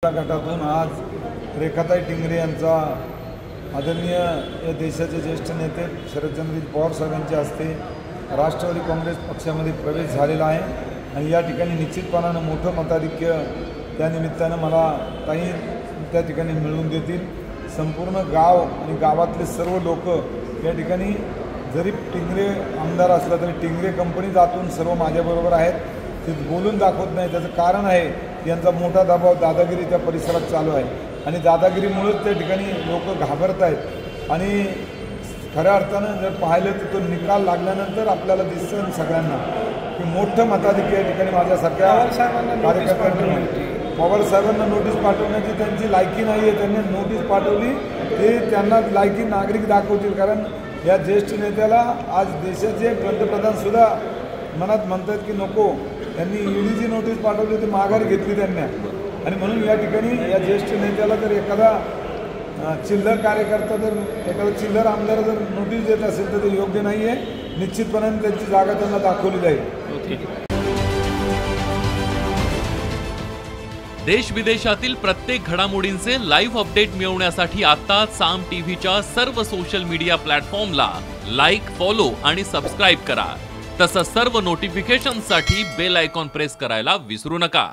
गटातून आज रेखाताई टिंगरे यांचा आदरणीय या देशाचे ज्येष्ठ नेते शरदचंद्र पवार साहेबांचे हस्ते राष्ट्रवादी काँग्रेस पक्षामध्ये प्रवेश झालेला आहे आणि या ठिकाणी निश्चितपणाने मोठं मताधिक्य त्या निमित्तानं मला काही त्या ठिकाणी मिळवून देतील। संपूर्ण गाव आणि गावातले सर्व लोक या ठिकाणी जरी टिंगरे आमदार असला तरी टिंगरे कंपनीत आतून सर्व माझ्याबरोबर आहेत। ते बोलून दाखवत नाही, त्याचं कारण आहे यांचा मोठा दबाव दादागिरी त्या परिसरात चालू आहे आणि दादागिरीमुळेच त्या ठिकाणी लोक घाबरत आहेत आणि खऱ्या अर्थानं जर पाहिलं तर तो निकाल लागल्यानंतर आपल्याला दिसतं सगळ्यांना की मोठं मताधिक्य या ठिकाणी माझ्यासारख्या कार्यकर्त्यांनी पवार साहेबांना नोटीस पाठवण्याची त्यांची लायकी नाही आहे। त्यांनी नोटीस पाठवली ते त्यांना लायकी नागरिक दाखवतील, कारण या ज्येष्ठ नेत्याला आज देशाचे पंतप्रधानसुद्धा मनात म्हणतात की नको, त्यांनी ईडीची नोटीस पाठवली ती माघार घेतली त्यांनी आणि म्हणून या ठिकाणी या ज्येष्ठ नेत्याला जर एखादा चिल्लर कार्यकर्ता जर एखादा चिल्लर आमदार जर नोटीस देत असेल तर ते योग्य नाही आहे। निश्चितपणे त्यांची जागा त्यांना दाखवली जाईल। देश विदेशातील प्रत्येक घडामोडींचे लाईव्ह अपडेट मिळवण्यासाठी आता साम टीव्हीच्या सर्व सोशल मीडिया प्लॅटफॉर्मला लाईक, फॉलो आणि सबस्क्राईब करा। तसंच सर्व नोटिफिकेशनसाठी बेल आयकॉन प्रेस करायला विसरू नका।